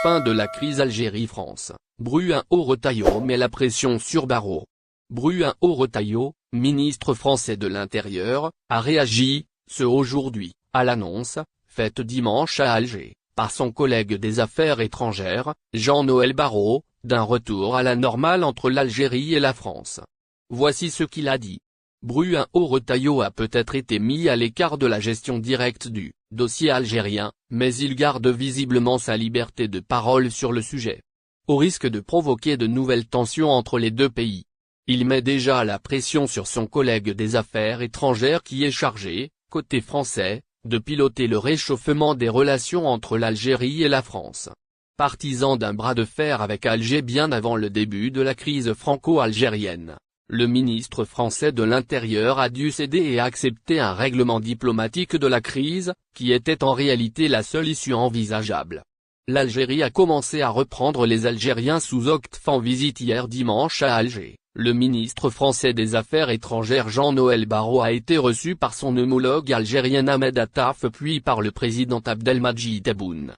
Fin de la crise Algérie-France. Bruno Retailleau met la pression sur Barrot. Bruno Retailleau, ministre français de l'Intérieur, a réagi, aujourd'hui, à l'annonce, faite dimanche à Alger, par son collègue des Affaires étrangères, Jean-Noël Barrot, d'un retour à la normale entre l'Algérie et la France. Voici ce qu'il a dit. Bruno Retailleau a peut-être été mis à l'écart de la gestion directe du dossier algérien, mais il garde visiblement sa liberté de parole sur le sujet. Au risque de provoquer de nouvelles tensions entre les deux pays. Il met déjà la pression sur son collègue des Affaires étrangères qui est chargé, côté français, de piloter le réchauffement des relations entre l'Algérie et la France. Partisan d'un bras de fer avec Alger bien avant le début de la crise franco-algérienne, le ministre français de l'Intérieur a dû céder et accepter un règlement diplomatique de la crise, qui était en réalité la seule issue envisageable. L'Algérie a commencé à reprendre les Algériens sous octroi en visite hier dimanche à Alger. Le ministre français des Affaires étrangères Jean-Noël Barrot a été reçu par son homologue algérien Ahmed Attaf puis par le président Abdelmadjid Tebboune.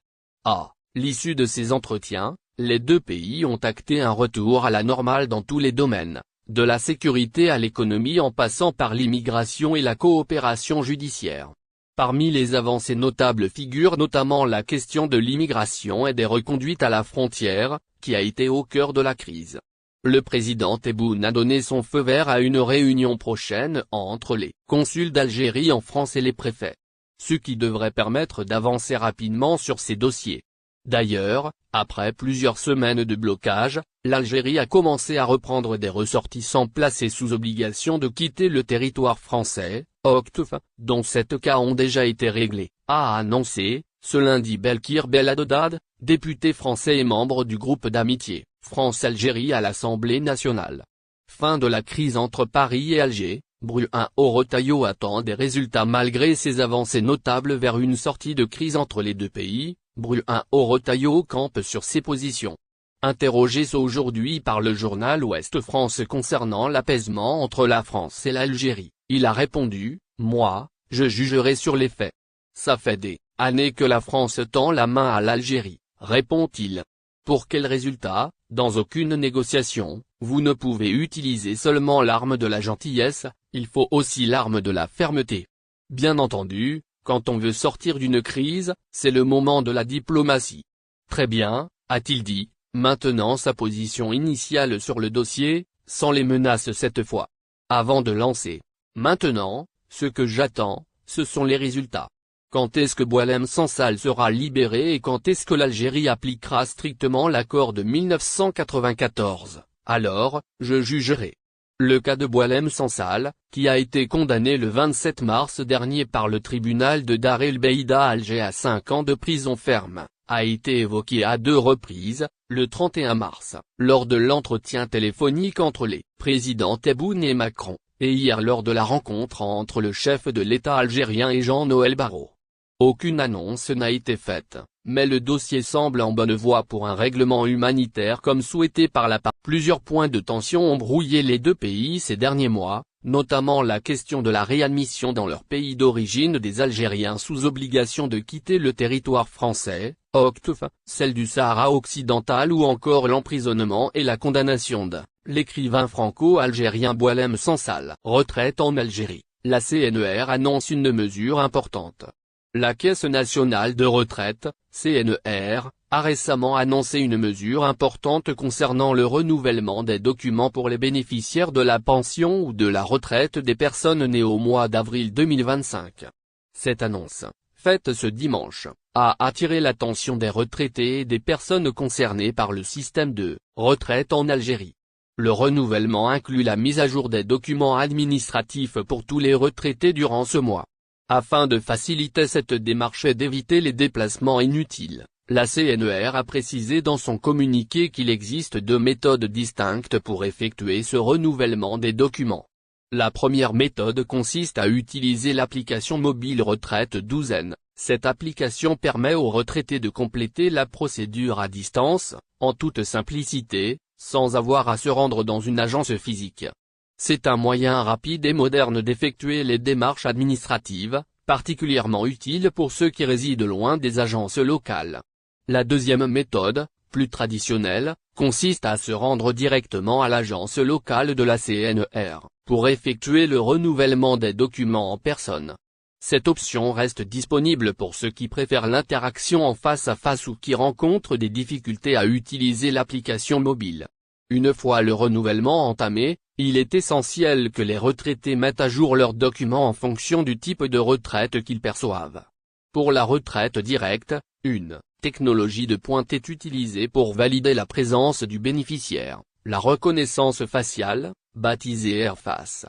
À l'issue de ces entretiens, les deux pays ont acté un retour à la normale dans tous les domaines, de la sécurité à l'économie en passant par l'immigration et la coopération judiciaire. Parmi les avancées notables figure notamment la question de l'immigration et des reconduites à la frontière, qui a été au cœur de la crise. Le président Tebboune a donné son feu vert à une réunion prochaine entre les consuls d'Algérie en France et les préfets. Ce qui devrait permettre d'avancer rapidement sur ces dossiers. D'ailleurs, après plusieurs semaines de blocage, l'Algérie a commencé à reprendre des ressortissants placés sous obligation de quitter le territoire français, dont 7 cas ont déjà été réglés, a annoncé, ce lundi Belkir Belhaddad, député français et membre du groupe d'amitié, France-Algérie à l'Assemblée nationale. Fin de la crise entre Paris et Alger, Bruno Retailleau attend des résultats malgré ses avancées notables vers une sortie de crise entre les deux pays. Bruno Retailleau campe sur ses positions. Interrogé aujourd'hui par le journal Ouest France concernant l'apaisement entre la France et l'Algérie, il a répondu, « Moi, je jugerai sur les faits. Ça fait des années que la France tend la main à l'Algérie, répond-il. Pour quel résultat? Dans aucune négociation, vous ne pouvez utiliser seulement l'arme de la gentillesse, il faut aussi l'arme de la fermeté. Bien entendu, quand on veut sortir d'une crise, c'est le moment de la diplomatie. Très bien, a-t-il dit, maintenant sa position initiale sur le dossier, sans les menaces cette fois. Avant de lancer. Maintenant, ce que j'attends, ce sont les résultats. Quand est-ce que Boualem Sansal sera libéré et quand est-ce que l'Algérie appliquera strictement l'accord de 1994, alors, je jugerai. Le cas de Boualem Sansal, qui a été condamné le 27 mars dernier par le tribunal de Dar el Beida à Alger à 5 ans de prison ferme, a été évoqué à 2 reprises, le 31 mars, lors de l'entretien téléphonique entre les présidents Tebboune et Macron, et hier lors de la rencontre entre le chef de l'État algérien et Jean-Noël Barrot. Aucune annonce n'a été faite, mais le dossier semble en bonne voie pour un règlement humanitaire comme souhaité par la part. Plusieurs points de tension ont brouillé les deux pays ces derniers mois, notamment la question de la réadmission dans leur pays d'origine des Algériens sous obligation de quitter le territoire français, celle du Sahara occidental ou encore l'emprisonnement et la condamnation de l'écrivain franco-algérien Boualem Sansal. Retraite en Algérie, la CNR annonce une mesure importante. La Caisse nationale de retraite, CNR, a récemment annoncé une mesure importante concernant le renouvellement des documents pour les bénéficiaires de la pension ou de la retraite des personnes nées au mois d'avril 2025. Cette annonce, faite ce dimanche, a attiré l'attention des retraités et des personnes concernées par le système de retraite en Algérie. Le renouvellement inclut la mise à jour des documents administratifs pour tous les retraités durant ce mois. Afin de faciliter cette démarche et d'éviter les déplacements inutiles, la CNR a précisé dans son communiqué qu'il existe 2 méthodes distinctes pour effectuer ce renouvellement des documents. La première méthode consiste à utiliser l'application mobile Retraite Douzaine. Cette application permet aux retraités de compléter la procédure à distance, en toute simplicité, sans avoir à se rendre dans une agence physique. C'est un moyen rapide et moderne d'effectuer les démarches administratives, particulièrement utile pour ceux qui résident loin des agences locales. La deuxième méthode, plus traditionnelle, consiste à se rendre directement à l'agence locale de la CNR, pour effectuer le renouvellement des documents en personne. Cette option reste disponible pour ceux qui préfèrent l'interaction en face à face ou qui rencontrent des difficultés à utiliser l'application mobile. Une fois le renouvellement entamé, il est essentiel que les retraités mettent à jour leurs documents en fonction du type de retraite qu'ils perçoivent. Pour la retraite directe, une technologie de pointe est utilisée pour valider la présence du bénéficiaire, la reconnaissance faciale, baptisée AirFace.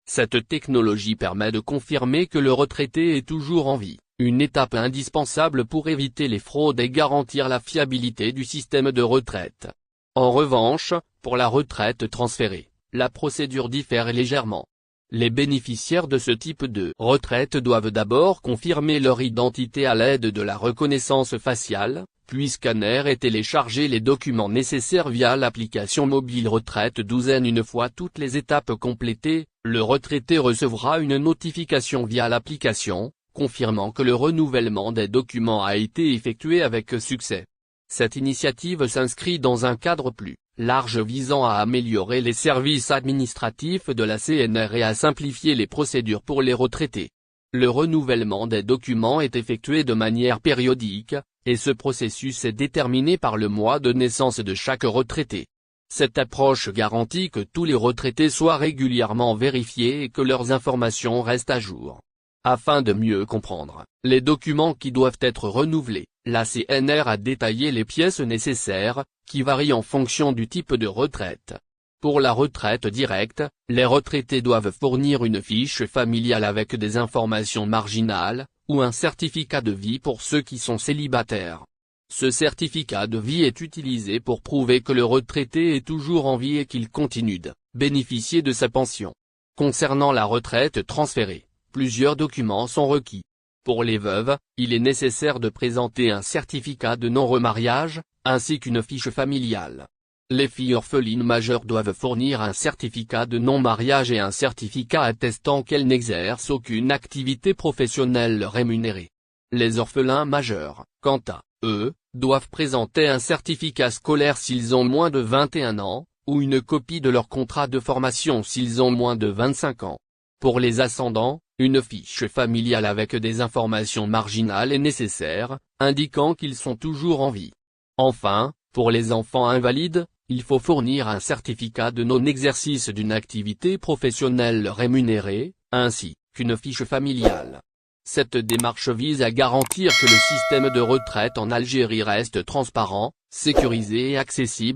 Cette technologie permet de confirmer que le retraité est toujours en vie, une étape indispensable pour éviter les fraudes et garantir la fiabilité du système de retraite. En revanche, pour la retraite transférée, la procédure diffère légèrement. Les bénéficiaires de ce type de retraite doivent d'abord confirmer leur identité à l'aide de la reconnaissance faciale, puis scanner et télécharger les documents nécessaires via l'application mobile Retraite Douzaine. Une fois toutes les étapes complétées, le retraité recevra une notification via l'application, confirmant que le renouvellement des documents a été effectué avec succès. Cette initiative s'inscrit dans un cadre plus large visant à améliorer les services administratifs de la CNR et à simplifier les procédures pour les retraités. Le renouvellement des documents est effectué de manière périodique, et ce processus est déterminé par le mois de naissance de chaque retraité. Cette approche garantit que tous les retraités soient régulièrement vérifiés et que leurs informations restent à jour. Afin de mieux comprendre les documents qui doivent être renouvelés, la CNR a détaillé les pièces nécessaires, qui varient en fonction du type de retraite. Pour la retraite directe, les retraités doivent fournir une fiche familiale avec des informations marginales, ou un certificat de vie pour ceux qui sont célibataires. Ce certificat de vie est utilisé pour prouver que le retraité est toujours en vie et qu'il continue de bénéficier de sa pension. Concernant la retraite transférée, plusieurs documents sont requis. Pour les veuves, il est nécessaire de présenter un certificat de non-remariage, ainsi qu'une fiche familiale. Les filles orphelines majeures doivent fournir un certificat de non-mariage et un certificat attestant qu'elles n'exercent aucune activité professionnelle rémunérée. Les orphelins majeurs, quant à eux, doivent présenter un certificat scolaire s'ils ont moins de 21 ans, ou une copie de leur contrat de formation s'ils ont moins de 25 ans. Pour les ascendants, une fiche familiale avec des informations marginales est nécessaire, indiquant qu'ils sont toujours en vie. Enfin, pour les enfants invalides, il faut fournir un certificat de non-exercice d'une activité professionnelle rémunérée, ainsi qu'une fiche familiale. Cette démarche vise à garantir que le système de retraite en Algérie reste transparent, sécurisé et accessible